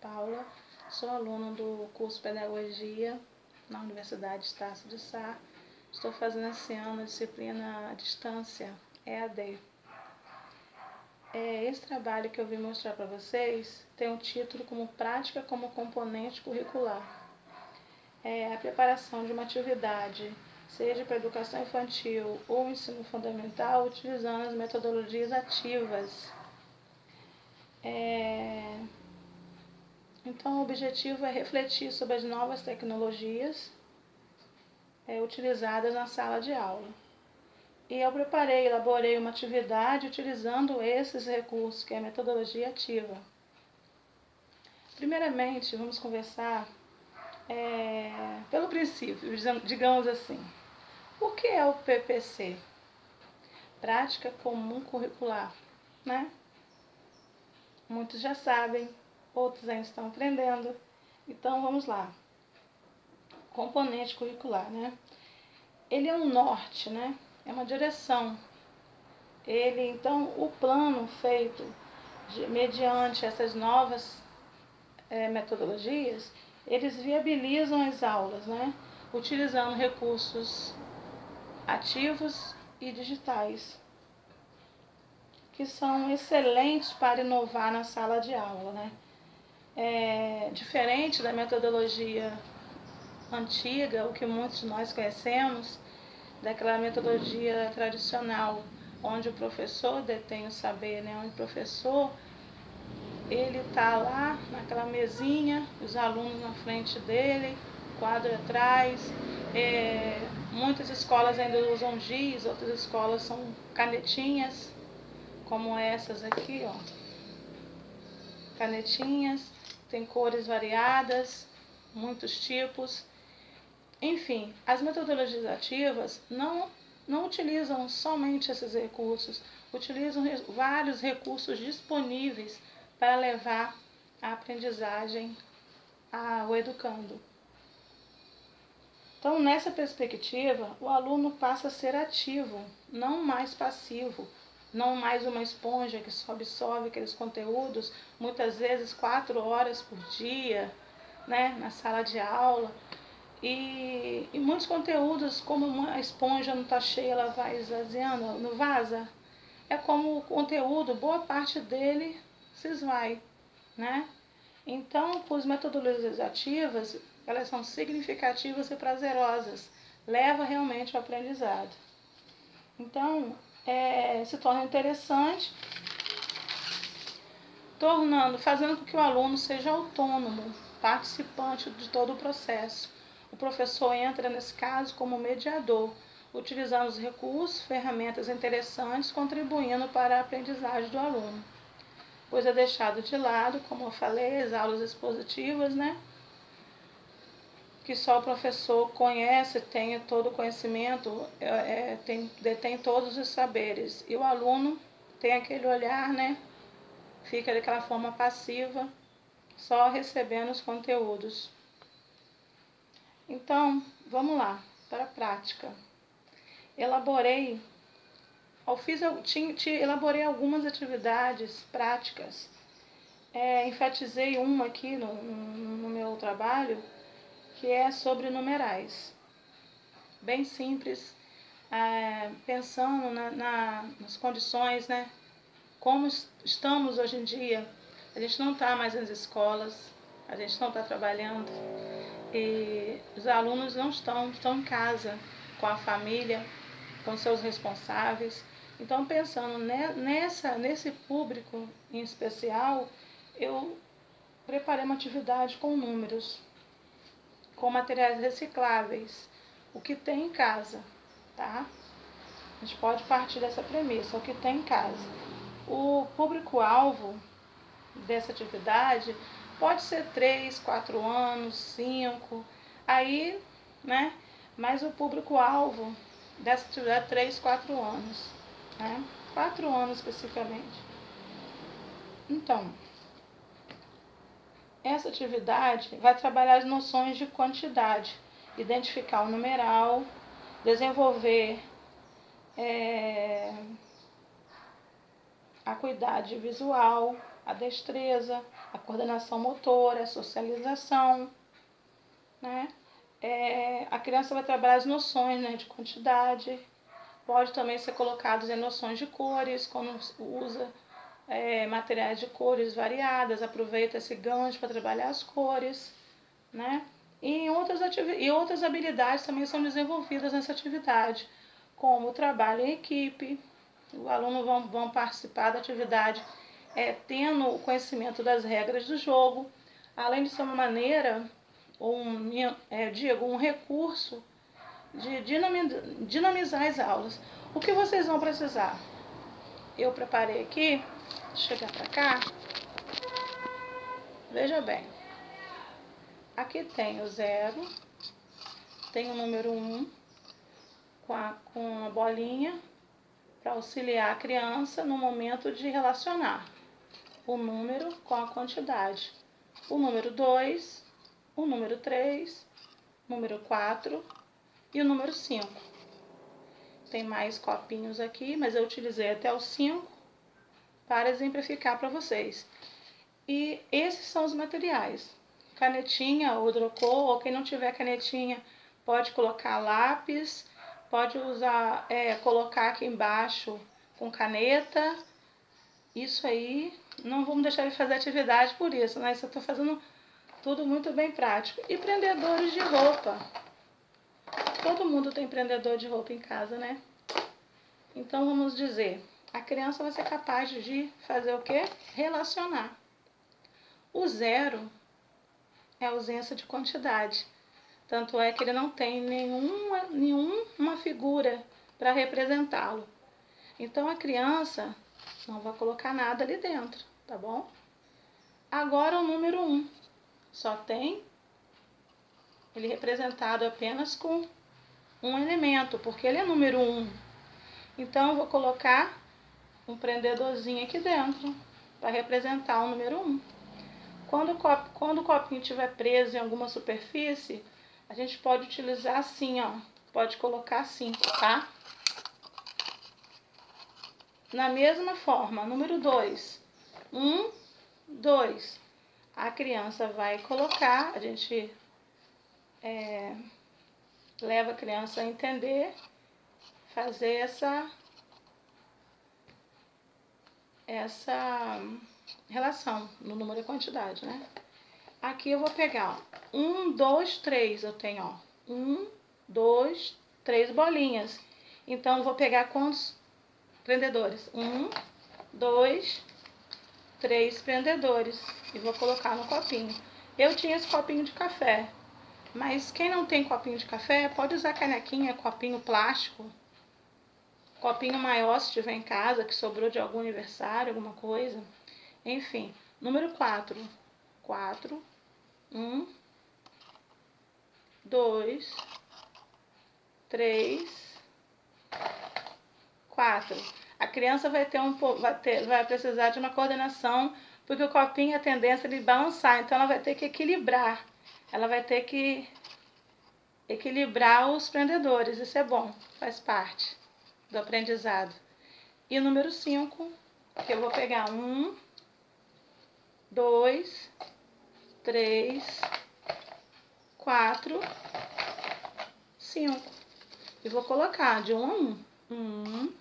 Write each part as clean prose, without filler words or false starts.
Paula, sou aluna do curso Pedagogia na Universidade Estácio de Sá. Estou fazendo esse ano a disciplina à distância, EAD. Esse trabalho que eu vim mostrar para vocês tem um título como Prática como Componente Curricular. A preparação de uma atividade, seja para educação infantil ou ensino fundamental, utilizando as metodologias ativas. Então, o objetivo é refletir sobre as novas tecnologias utilizadas na sala de aula. E eu elaborei uma atividade utilizando esses recursos, que é a metodologia ativa. Primeiramente, vamos conversar pelo princípio, digamos assim. O que é o PPC? Prática Comum Curricular, né? Muitos já sabem, outros ainda estão aprendendo. Então, vamos lá. Componente curricular, né? Ele é um norte, né? É uma direção. Então, o plano feito mediante essas novas metodologias, eles viabilizam as aulas, né? Utilizando recursos ativos e digitais, que são excelentes para inovar na sala de aula, né? Diferente da metodologia antiga, o que muitos de nós conhecemos, daquela metodologia tradicional, onde o professor detém o saber, né? Onde o professor, ele está lá naquela mesinha, os alunos na frente dele, quadro atrás. Muitas escolas ainda usam giz, outras escolas são canetinhas, como essas aqui, ó. Canetinhas, tem cores variadas, muitos tipos. Enfim, as metodologias ativas não utilizam somente esses recursos, utilizam vários recursos disponíveis para levar a aprendizagem ao educando. Então, nessa perspectiva, o aluno passa a ser ativo, não mais passivo, não mais uma esponja que só absorve aqueles conteúdos, muitas vezes 4 horas por dia, né, na sala de aula. E muitos conteúdos, como uma esponja não está cheia, ela vai esvaziando, não vaza. É como o conteúdo, boa parte dele se esvai, né? Então, com as metodologias ativas, elas são significativas e prazerosas, leva realmente ao aprendizado. Então, se torna interessante, fazendo com que o aluno seja autônomo, participante de todo o processo. O professor entra, nesse caso, como mediador, utilizando os recursos, ferramentas interessantes, contribuindo para a aprendizagem do aluno. Pois é deixado de lado, como eu falei, as aulas expositivas, né? Que só o professor conhece, tem todo o conhecimento, detém todos os saberes. E o aluno tem aquele olhar, né? Fica daquela forma passiva, só recebendo os conteúdos. Então, vamos lá, para a prática. Elaborei algumas atividades práticas. Enfatizei uma aqui no meu trabalho, que é sobre numerais. Bem simples, pensando nas condições, né? Como estamos hoje em dia. A gente não está mais nas escolas, a gente não está trabalhando. E os alunos não estão em casa, com a família, com seus responsáveis. Então, pensando nesse público em especial, eu preparei uma atividade com números, com materiais recicláveis, o que tem em casa, tá? A gente pode partir dessa premissa, o que tem em casa. O público-alvo dessa atividade pode ser 3, 4 anos, 5, aí, né? Mas o público-alvo dessa atividade é 3, 4 anos, né? 4 anos especificamente. Então, essa atividade vai trabalhar as noções de quantidade, identificar o numeral, desenvolver a acuidade visual, a destreza, a coordenação motora, a socialização, né? A criança vai trabalhar as noções, né, de quantidade. Pode também ser colocados em noções de cores, quando usa materiais de cores variadas, aproveita esse gancho para trabalhar as cores, né? E outras habilidades também são desenvolvidas nessa atividade, como o trabalho em equipe. Os alunos vão participar da atividade tendo o conhecimento das regras do jogo, além de ser uma maneira, um recurso de dinamizar as aulas. O que vocês vão precisar? Eu preparei aqui, chegar para cá, veja bem, aqui tem o 0, tem o número 1 com a bolinha para auxiliar a criança no momento de relacionar o número com a quantidade. O número 2, o número 3, o número 4 e o número 5. Tem mais copinhos aqui, mas eu utilizei até o 5 para exemplificar para vocês. E esses são os materiais. Canetinha ou hidrocor, ou quem não tiver canetinha pode colocar lápis, pode usar, colocar aqui embaixo com caneta. Isso aí, não vamos deixar de fazer atividade por isso, né? Isso eu estou fazendo tudo muito bem prático. E prendedores de roupa. Todo mundo tem prendedor de roupa em casa, né? Então vamos dizer, a criança vai ser capaz de fazer o quê? Relacionar. O 0 é ausência de quantidade. Tanto é que ele não tem nenhuma figura para representá-lo. Então a criança não vai colocar nada ali dentro, tá bom? Agora o número 1. Só tem ele representado apenas com um elemento, porque ele é número 1. Então eu vou colocar um prendedorzinho aqui dentro para representar o número 1. Quando o copinho estiver preso em alguma superfície, a gente pode utilizar assim, ó. Pode colocar assim, tá? Na mesma forma, número 2. 1, 2. A criança vai colocar, a gente leva a criança a entender, fazer essa relação no número e quantidade, né? Aqui eu vou pegar, ó, 1, 2, 3, eu tenho, ó, 1, 2, 3 bolinhas. Então, eu vou pegar quantos prendedores? 1, 2, 3 prendedores e vou colocar no copinho. Eu tinha esse copinho de café, mas quem não tem copinho de café, pode usar canequinha, copinho plástico, copinho maior se tiver em casa, que sobrou de algum aniversário, alguma coisa. Enfim, número 4. 4, 1, 2, 3, 4. A criança vai precisar de uma coordenação, porque o copinho, a tendência de balançar, então ela vai ter que equilibrar. Ela vai ter que equilibrar os prendedores, isso é bom, faz parte do aprendizado. E o número 5, que eu vou pegar 1, 2, 3, 4, 5. E vou colocar de 1 a 1. 1,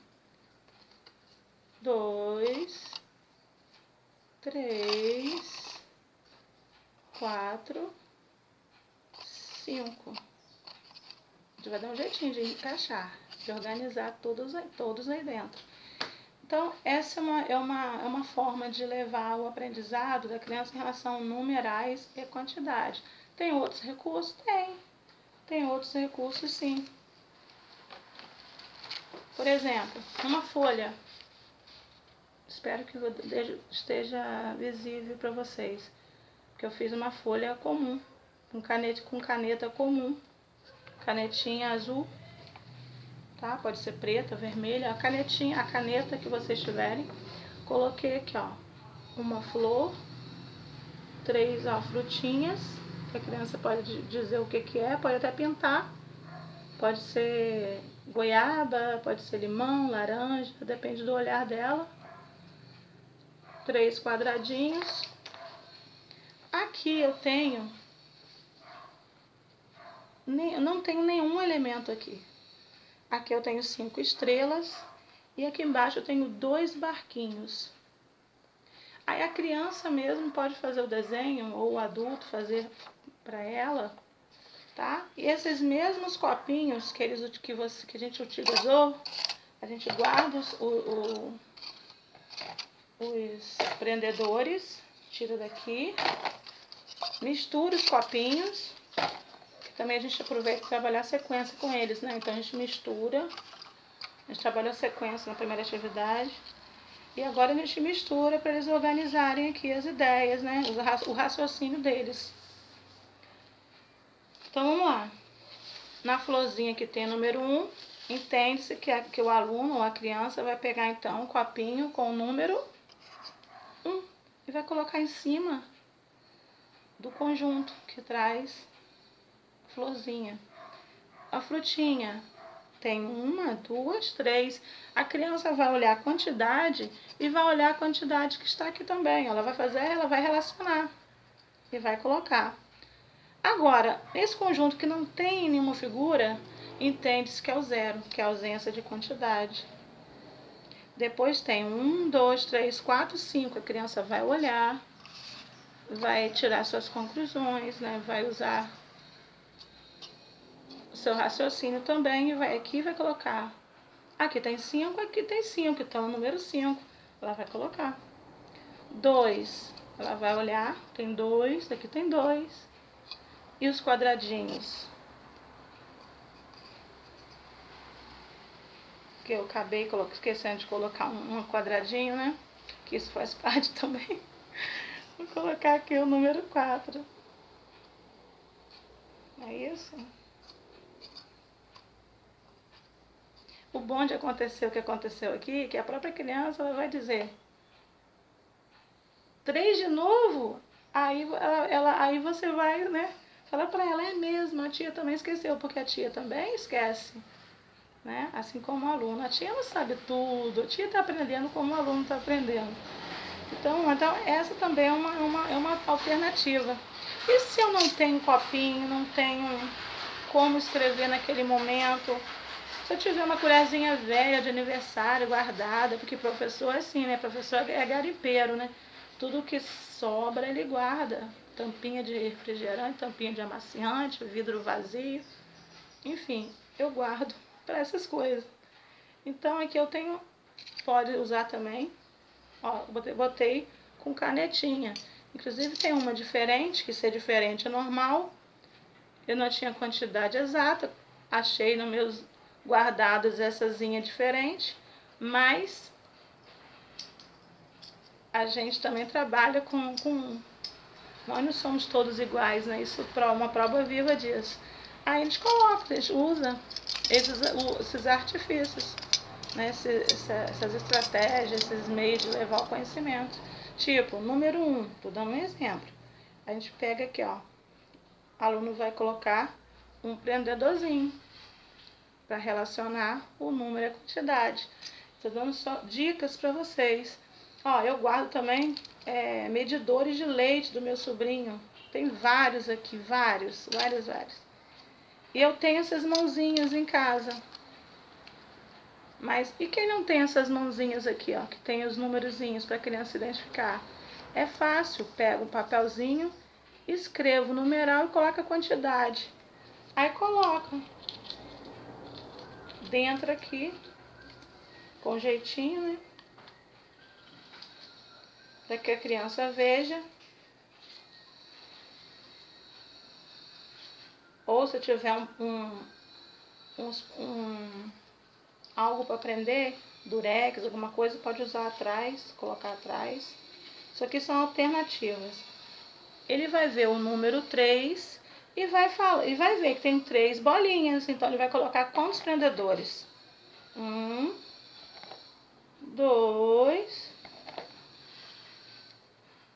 2, 3, 4, 5. A gente vai dar um jeitinho de encaixar, de organizar todos aí dentro. Então, essa é uma forma de levar o aprendizado da criança em relação a numerais e quantidade. Tem outros recursos? Tem outros recursos, sim. Por exemplo, uma folha. Espero que esteja visível para vocês. Porque eu fiz uma folha comum, com caneta comum. Canetinha azul, tá? Pode ser preta, vermelha. A caneta que vocês tiverem. Coloquei aqui, ó, uma flor, 3, ó, frutinhas, que a criança pode dizer o que é, pode até pintar. Pode ser goiaba, pode ser limão, laranja, depende do olhar dela. 3 quadradinhos. Aqui eu não tenho nenhum elemento aqui. Aqui eu tenho 5 estrelas e aqui embaixo eu tenho 2 barquinhos. Aí a criança mesmo pode fazer o desenho, ou o adulto fazer para ela, tá? E esses mesmos copinhos que a gente utilizou, a gente guarda os prendedores, tira daqui, mistura os copinhos, que também a gente aproveita para trabalhar a sequência com eles, né? Então a gente mistura, a gente trabalha a sequência na primeira atividade. E agora a gente mistura para eles organizarem aqui as ideias, né? O raciocínio deles. Então vamos lá. Na florzinha que tem número 1, entende-se que o aluno ou a criança vai pegar então um copinho com o número 1 e vai colocar em cima do conjunto que traz a florzinha. A frutinha tem 1, 2, 3. A criança vai olhar a quantidade e vai olhar a quantidade que está aqui também. Ela vai relacionar e vai colocar. Agora, esse conjunto que não tem nenhuma figura, entende-se que é o 0, que é a ausência de quantidade. Depois tem 1, 2, 3, 4, 5. A criança vai olhar, vai tirar suas conclusões, né? Vai usar o seu raciocínio também e vai colocar. Aqui tem 5, aqui tem 5, então o número 5, ela vai colocar. 2, ela vai olhar, tem 2, aqui tem 2. E os quadradinhos? Que eu acabei esquecendo de colocar um quadradinho, né? Que isso faz parte também. Vou colocar aqui o número 4. É isso. O bom de acontecer o que aconteceu aqui, que a própria criança ela vai dizer 3 de novo, aí você vai, né, falar para ela, é mesmo, a tia também esqueceu, porque a tia também esquece, né? Assim como o aluno. A tia não sabe tudo, a tia está aprendendo como o aluno está aprendendo. Então essa também é uma alternativa. E se eu não tenho copinho, não tenho como escrever naquele momento? Se eu tiver uma colherzinha velha de aniversário guardada, porque professor é assim, né? Professor é garimpeiro, né? Tudo que sobra ele guarda. Tampinha de refrigerante, tampinha de amaciante, vidro vazio. Enfim, eu guardo para essas coisas. Então aqui eu tenho, pode usar também, ó, botei com canetinha. Inclusive tem uma diferente, que ser diferente é normal. Eu não tinha quantidade exata, achei nos meus guardados essazinha diferente, mas a gente também trabalha com nós não somos todos iguais, né? Isso é uma prova viva disso. Aí a gente coloca, a gente usa esses artifícios, né? Essas estratégias, esses meios de levar o conhecimento. Tipo, número 1, tô dando um exemplo. A gente pega aqui, ó, o aluno vai colocar um prendedorzinho para relacionar o número e a quantidade. Estou dando só dicas para vocês. Ó, eu guardo também medidores de leite do meu sobrinho. Tem vários aqui, vários. E eu tenho essas mãozinhas em casa. Mas e quem não tem essas mãozinhas aqui, ó, que tem os numerozinhos para a criança identificar? É fácil, pega um papelzinho, escrevo o numeral e coloca a quantidade. Aí coloca dentro aqui, com jeitinho, né? Para que a criança veja. Ou se tiver algo para prender, durex, alguma coisa, pode usar atrás, colocar atrás. Isso aqui são alternativas. Ele vai ver o número 3 e vai ver que tem 3 bolinhas. Então ele vai colocar quantos prendedores? 1, 2,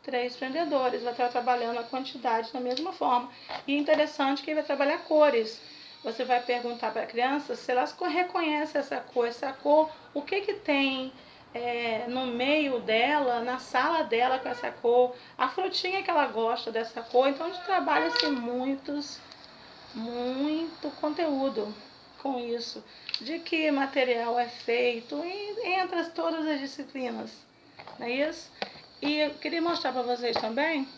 3 prendedores. Vai estar trabalhando a quantidade da mesma forma. E é interessante que ele vai trabalhar cores. Você vai perguntar para a criança se elas reconhecem essa cor, o que tem no meio dela, na sala dela com essa cor, a frutinha que ela gosta dessa cor. Então a gente trabalha assim muito conteúdo com isso, de que material é feito, e entra todas as disciplinas, não é isso? E eu queria mostrar para vocês também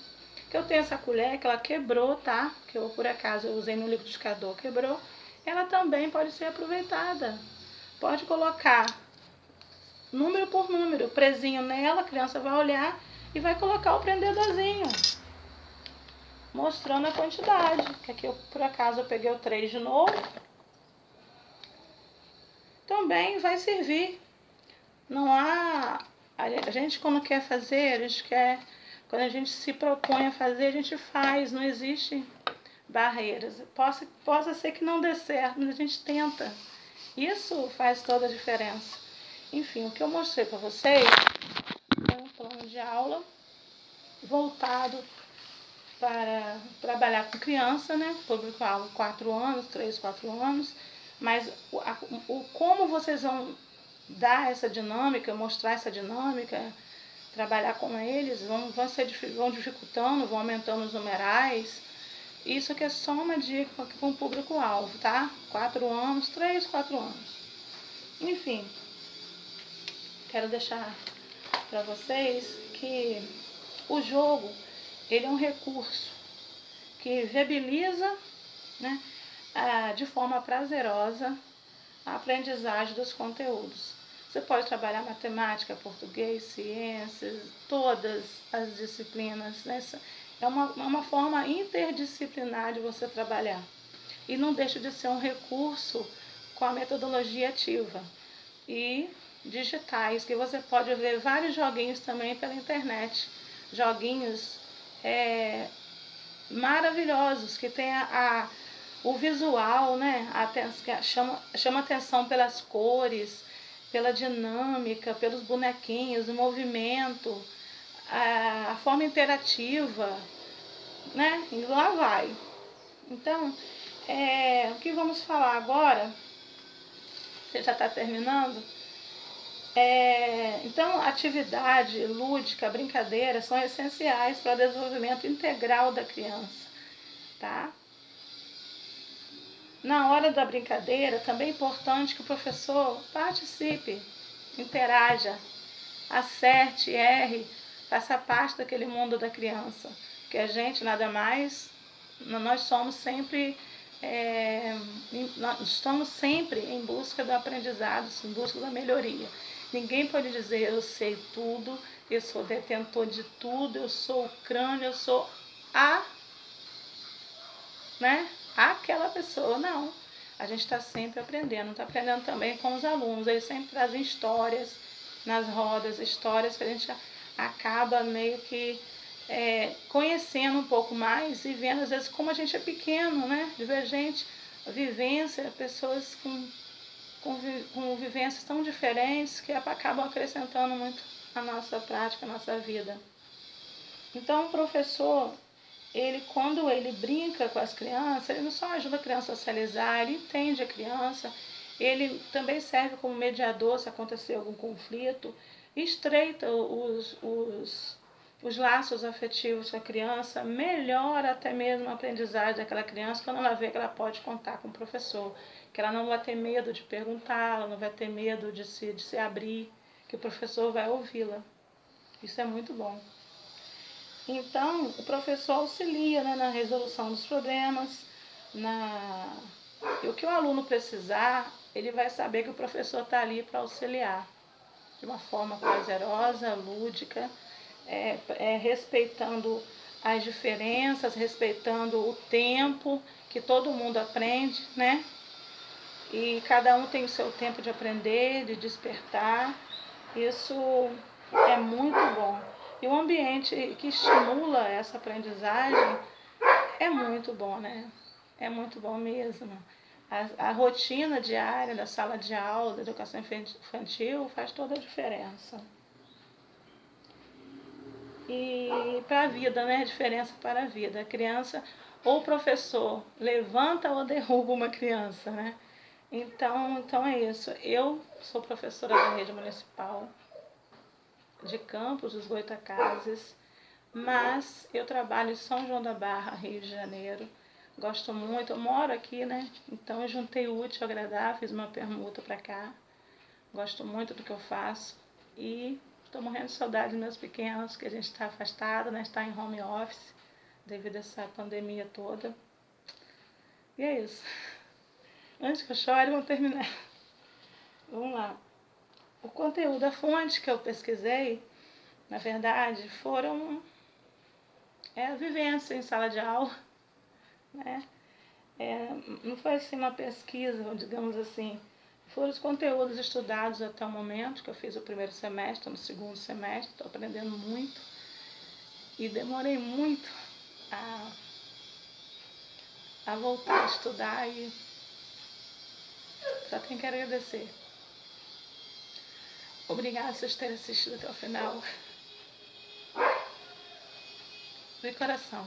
que eu tenho essa colher que ela quebrou, tá? Que eu por acaso eu usei no liquidificador, quebrou. Ela também pode ser aproveitada. Pode colocar número por número, presinho nela, a criança vai olhar e vai colocar o prendedorzinho, mostrando a quantidade. Que aqui eu, por acaso eu peguei o 3 de novo. Também vai servir. Não há... A gente quando quer fazer, a gente quer... Quando a gente se propõe a fazer, a gente faz. Não existe barreiras. Possa ser que não dê certo, mas a gente tenta. Isso faz toda a diferença. Enfim, o que eu mostrei para vocês é um plano de aula voltado para trabalhar com criança, né? Público-alvo 4 anos, 3, 4 anos. Mas como vocês vão dar essa dinâmica, mostrar essa dinâmica, trabalhar com eles, vão dificultando, vão aumentando os numerais. Isso aqui é só uma dica com o público-alvo, tá? 4 anos, 3, 4 anos. Enfim, quero deixar para vocês que o jogo, ele é um recurso que viabiliza, né, de forma prazerosa a aprendizagem dos conteúdos. Você pode trabalhar matemática, português, ciências, todas as disciplinas, né? É uma forma interdisciplinar de você trabalhar. E não deixa de ser um recurso com a metodologia ativa. E digitais, que você pode ver vários joguinhos também pela internet. Joguinhos maravilhosos, que tem o visual, né? Chama atenção pelas cores, pela dinâmica, pelos bonequinhos, o movimento, a forma interativa, né? E lá vai. Então, o que vamos falar agora, você já está terminando? Então, atividade lúdica, brincadeira, são essenciais para o desenvolvimento integral da criança, tá? Na hora da brincadeira, também é importante que o professor participe, interaja, acerte, erre, faça parte daquele mundo da criança. Porque a gente, nada mais, nós somos sempre, nós estamos sempre em busca do aprendizado, em busca da melhoria. Ninguém pode dizer eu sei tudo, eu sou detentor de tudo, eu sou o crânio, eu sou aquela pessoa. Não. A gente está sempre aprendendo. Está aprendendo também com os alunos. Eles sempre trazem histórias nas rodas, histórias que a gente acaba meio que conhecendo um pouco mais e vendo às vezes como a gente é pequeno, né? Divergente, vivência, pessoas com vivências tão diferentes que acabam acrescentando muito a nossa prática, a nossa vida. Então, o professor, quando ele brinca com as crianças, ele não só ajuda a criança a socializar, ele entende a criança, ele também serve como mediador se acontecer algum conflito, estreita os laços afetivos com a criança, melhora até mesmo a aprendizagem daquela criança quando ela vê que ela pode contar com o professor, que ela não vai ter medo de perguntar, ela não vai ter medo de se abrir, que o professor vai ouvi-la. Isso é muito bom. Então, o professor auxilia, né, na resolução dos problemas, e o que o aluno precisar, ele vai saber que o professor está ali para auxiliar, de uma forma prazerosa, lúdica, respeitando as diferenças, respeitando o tempo, que todo mundo aprende, né? E cada um tem o seu tempo de aprender, de despertar. Isso é muito bom. E o ambiente que estimula essa aprendizagem é muito bom, né? É muito bom mesmo. A rotina diária da sala de aula, da educação infantil, faz toda a diferença. E para a vida, né? A diferença para a vida. A criança ou o professor levanta ou derruba uma criança, né? Então é isso. Eu sou professora da rede municipal. de Campos dos Goytacazes, mas eu trabalho em São João da Barra, Rio de Janeiro. Gosto muito, eu moro aqui, né? Então eu juntei o útil ao agradável, fiz uma permuta para cá. Gosto muito do que eu faço e estou morrendo de saudade dos meus pequenos, que a gente está afastado, né? Está em home office devido a essa pandemia toda. E é isso. Antes que eu chore, vamos terminar. Vamos lá. O conteúdo, a fonte que eu pesquisei, na verdade, foram a vivência em sala de aula, né? Não foi assim uma pesquisa, digamos assim, foram os conteúdos estudados até o momento, que eu fiz o primeiro semestre, no segundo semestre, estou aprendendo muito e demorei muito a voltar a estudar e só tenho que agradecer. Obrigada por vocês terem assistido até o final. De coração.